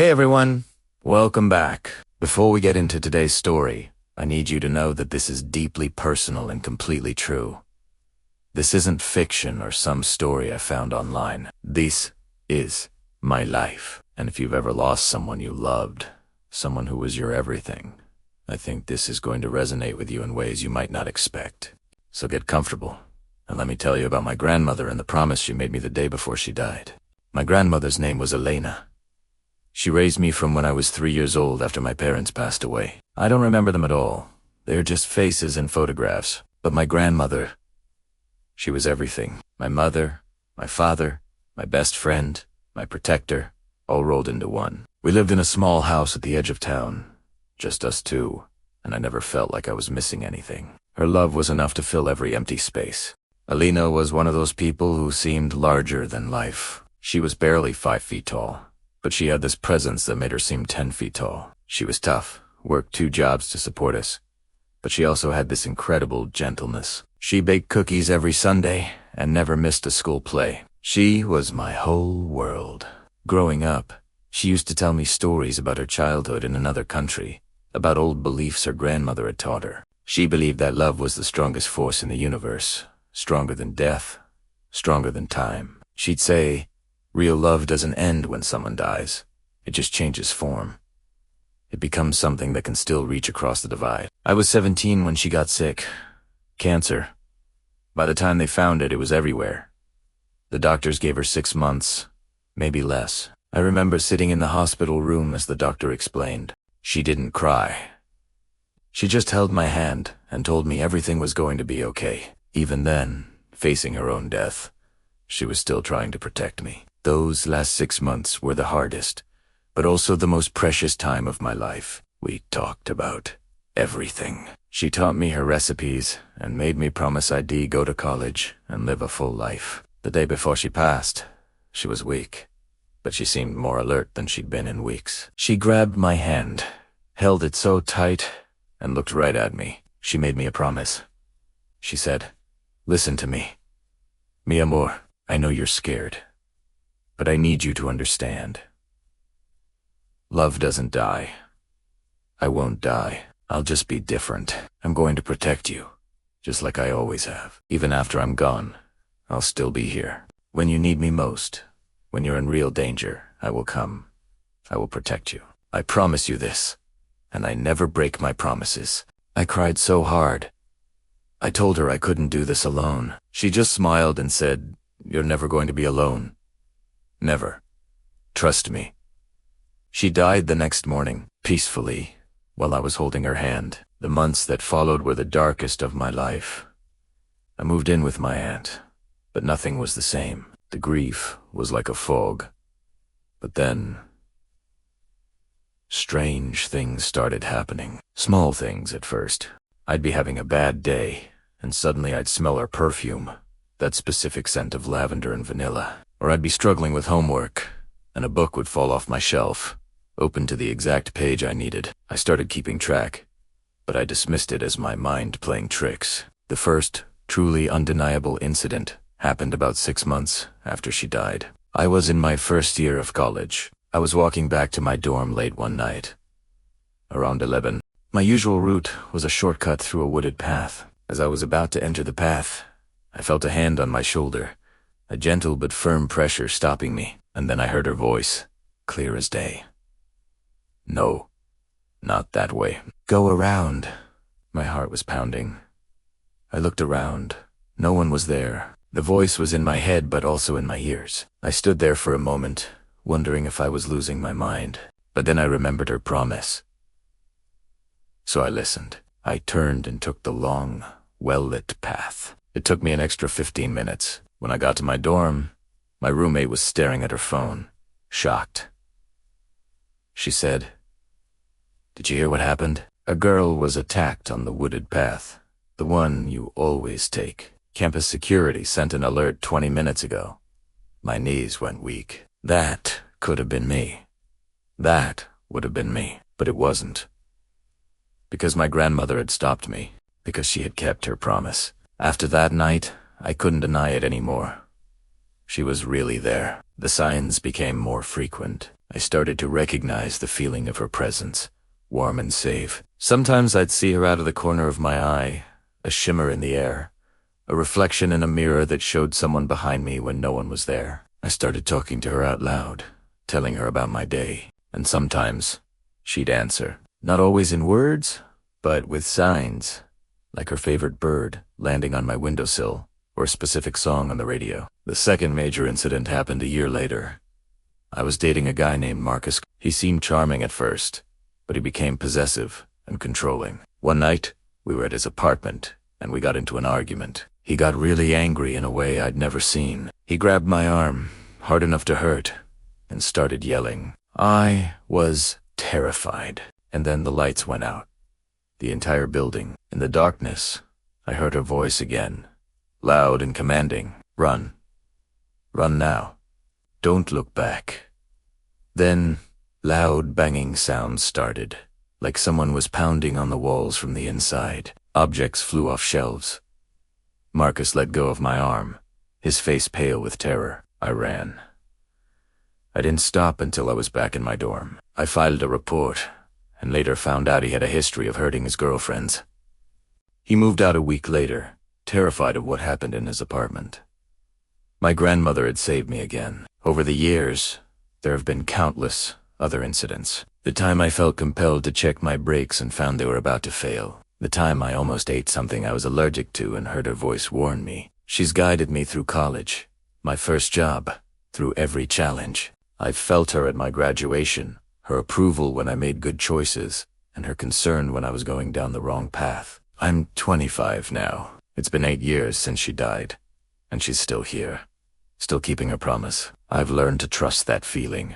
Hey everyone, welcome back. Before we get into today's story, I need you to know that this is deeply personal and completely true. This isn't fiction or some story I found online. This is my life. And if you've ever lost someone you loved, someone who was your everything, I think this is going to resonate with you in ways you might not expect. So get comfortable, and let me tell you about my grandmother and the promise she made me the day before she died. My grandmother's name was Elena. She raised me from when I was 3 years old after my parents passed away. I don't remember them at all. They're just faces and photographs. But my grandmother, she was everything. My mother, my father, my best friend, my protector, all rolled into one. We lived in a small house at the edge of town, just us two, and I never felt like I was missing anything. Her love was enough to fill every empty space. Elena was one of those people who seemed larger than life. She was barely 5 feet tall, but she had this presence that made her seem 10 feet tall. She was tough, worked 2 jobs to support us, but she also had this incredible gentleness. She baked cookies every Sunday and never missed a school play. She was my whole world. Growing up, she used to tell me stories about her childhood in another country, about old beliefs her grandmother had taught her. She believed that love was the strongest force in the universe, stronger than death, stronger than time. She'd say, real love doesn't end when someone dies. It just changes form. It becomes something that can still reach across the divide. I was 17 when she got sick. Cancer. By the time they found it, it was everywhere. The doctors gave her 6 months, maybe less. I remember sitting in the hospital room as the doctor explained. She didn't cry. She just held my hand and told me everything was going to be okay. Even then, facing her own death, she was still trying to protect me. Those last 6 months were the hardest, but also the most precious time of my life. We talked about everything. She taught me her recipes and made me promise I'd go to college and live a full life. The day before she passed, she was weak, but she seemed more alert than she'd been in weeks. She grabbed my hand, held it so tight, and looked right at me. She made me a promise. She said, "Listen to me. Mi amor, I know you're scared, but I need you to understand. Love doesn't die. I won't die. I'll just be different. I'm going to protect you, just like I always have. Even after I'm gone, I'll still be here. When you need me most, when you're in real danger, I will come. I will protect you. I promise you this, and I never break my promises." I cried so hard. I told her I couldn't do this alone. She just smiled and said, "You're never going to be alone. Never. Trust me." She died the next morning, peacefully, while I was holding her hand. The months that followed were the darkest of my life. I moved in with my aunt, but nothing was the same. The grief was like a fog. But then, strange things started happening. Small things at first. I'd be having a bad day, and suddenly I'd smell her perfume, that specific scent of lavender and vanilla. Or I'd be struggling with homework, and a book would fall off my shelf, open to the exact page I needed. I started keeping track, but I dismissed it as my mind playing tricks. The first, truly undeniable incident happened about 6 months after she died. I was in my first year of college. I was walking back to my dorm late one night, around 11. My usual route was a shortcut through a wooded path. As I was about to enter the path, I felt a hand on my shoulder, a gentle but firm pressure stopping me, and then I heard her voice, clear as day. "No, not that way. Go around." My heart was pounding. I looked around. No one was there. The voice was in my head but also in my ears. I stood there for a moment, wondering if I was losing my mind. But then I remembered her promise. So I listened. I turned and took the long, well-lit path. It took me an extra 15 minutes. When I got to my dorm, my roommate was staring at her phone, shocked. She said, "Did you hear what happened? A girl was attacked on the wooded path, the one you always take. Campus security sent an alert 20 minutes ago." My knees went weak. That could have been me. That would have been me, but it wasn't. Because my grandmother had stopped me, because she had kept her promise. After that night, I couldn't deny it anymore. She was really there. The signs became more frequent. I started to recognize the feeling of her presence, warm and safe. Sometimes I'd see her out of the corner of my eye, a shimmer in the air, a reflection in a mirror that showed someone behind me when no one was there. I started talking to her out loud, telling her about my day, and sometimes she'd answer. Not always in words, but with signs, like her favorite bird landing on my windowsill or a specific song on the radio. The second major incident happened a year later. I was dating a guy named Marcus. He seemed charming at first, but he became possessive and controlling. One night, we were at his apartment, and we got into an argument. He got really angry in a way I'd never seen. He grabbed my arm, hard enough to hurt, and started yelling. I was terrified. And then the lights went out. The entire building. In the darkness, I heard her voice again, loud and commanding. Run. Run now. Don't look back. Then, loud banging sounds started, like someone was pounding on the walls from the inside. Objects flew off shelves. Marcus let go of my arm, his face pale with terror. I ran. I didn't stop until I was back in my dorm. I filed a report, and later found out he had a history of hurting his girlfriends. He moved out a week later, terrified of what happened in his apartment. My grandmother had saved me again. Over the years, there have been countless other incidents. The time I felt compelled to check my brakes and found they were about to fail. The time I almost ate something I was allergic to and heard her voice warn me. She's guided me through college, my first job, through every challenge. I've felt her at my graduation, her approval when I made good choices, and her concern when I was going down the wrong path. I'm 25 now. It's been 8 years since she died, and she's still here, still keeping her promise. I've learned to trust that feeling,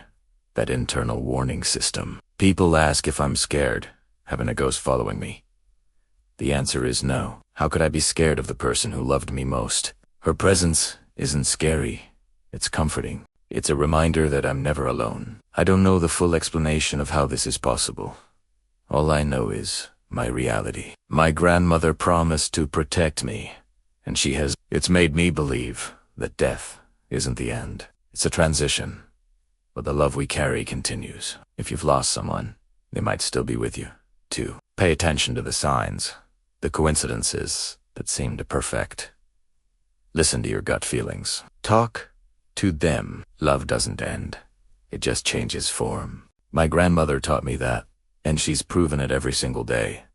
that internal warning system. People ask if I'm scared, having a ghost following me. The answer is no. How could I be scared of the person who loved me most? Her presence isn't scary, it's comforting. It's a reminder that I'm never alone. I don't know the full explanation of how this is possible. All I know is my reality. My grandmother promised to protect me, and she has. It's made me believe that death isn't the end. It's a transition, but the love we carry continues. If you've lost someone, they might still be with you, too. Pay attention to the signs, the coincidences that seem to perfect. Listen to your gut feelings. Talk to them. Love doesn't end. It just changes form. My grandmother taught me that, and she's proven it every single day.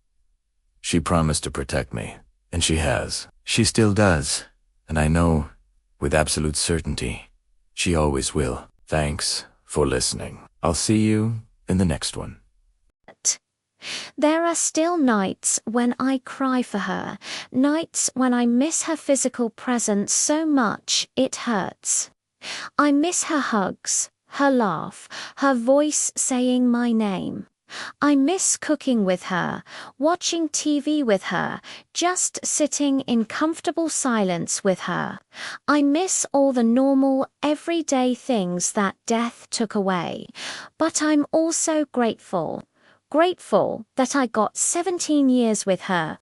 She promised to protect me, and she has. She still does, and I know, with absolute certainty, she always will. Thanks for listening. I'll see you in the next one. There are still nights when I cry for her, nights when I miss her physical presence so much it hurts. I miss her hugs, her laugh, her voice saying my name. I miss cooking with her, watching TV with her, just sitting in comfortable silence with her. I miss all the normal, everyday things that death took away. But I'm also grateful that I got 17 years with her.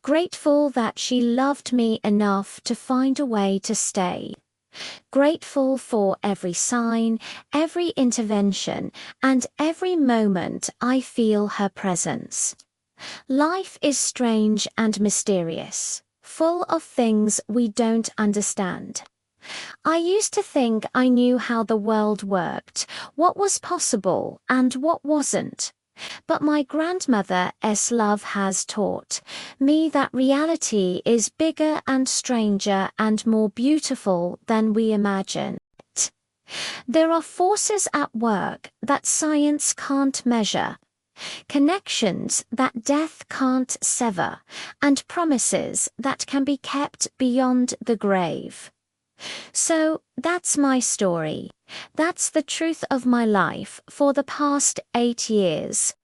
Grateful that she loved me enough to find a way to stay. Grateful for every sign, every intervention, and every moment I feel her presence. Life is strange and mysterious, full of things we don't understand. I used to think I knew how the world worked, what was possible and what wasn't. But my grandmother's love has taught me that reality is bigger and stranger and more beautiful than we imagine. There are forces at work that science can't measure, connections that death can't sever, and promises that can be kept beyond the grave. So that's my story. That's the truth of my life for the past 8 years.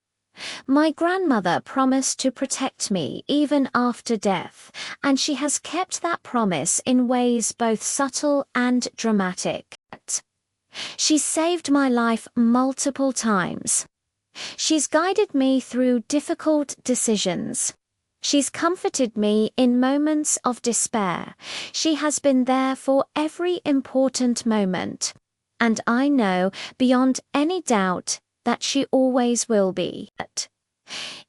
My grandmother promised to protect me even after death, and she has kept that promise in ways both subtle and dramatic. She's saved my life multiple times. She's guided me through difficult decisions. She's comforted me in moments of despair. She has been there for every important moment. And I know beyond any doubt that she always will be.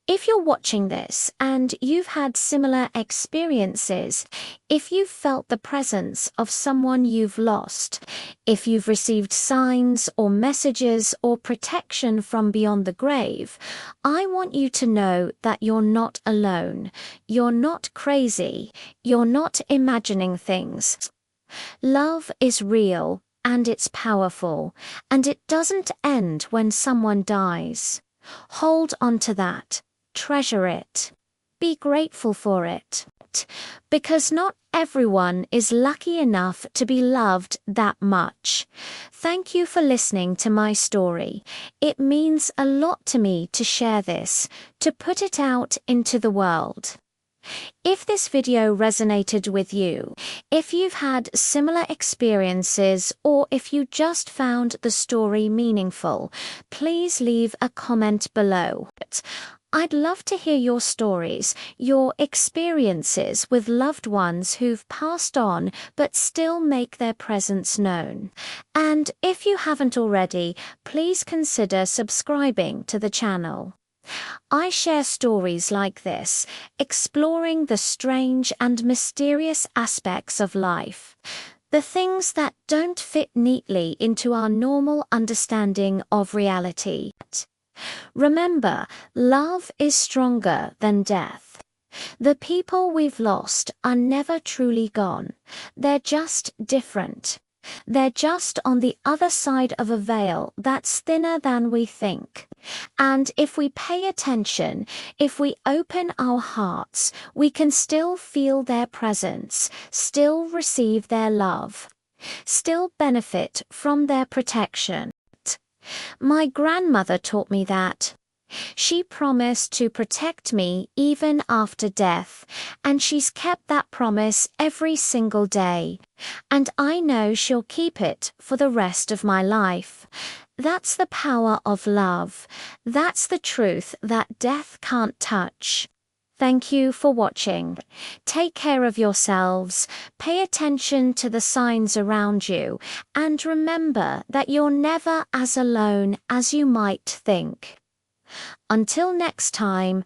If you're watching this and you've had similar experiences, if you've felt the presence of someone you've lost, if you've received signs or messages or protection from beyond the grave, I want you to know that you're not alone. You're not crazy. You're not imagining things. Love is real and it's powerful, and it doesn't end when someone dies. Hold on to that. Treasure it. Be grateful for it. Because not everyone is lucky enough to be loved that much. Thank you for listening to my story. It means a lot to me to share this, to put it out into the world. If this video resonated with you, if you've had similar experiences, or if you just found the story meaningful, please leave a comment below. I'd love to hear your stories, your experiences with loved ones who've passed on but still make their presence known. And if you haven't already, please consider subscribing to the channel. I share stories like this, exploring the strange and mysterious aspects of life, the things that don't fit neatly into our normal understanding of reality. Remember, love is stronger than death. The people we've lost are never truly gone. They're just different. They're just on the other side of a veil that's thinner than we think. And if we pay attention, if we open our hearts, we can still feel their presence, still receive their love, still benefit from their protection. My grandmother taught me that. She promised to protect me even after death, and she's kept that promise every single day. And I know she'll keep it for the rest of my life. That's the power of love. That's the truth that death can't touch. Thank you for watching. Take care of yourselves, pay attention to the signs around you, and remember that you're never as alone as you might think. Until next time,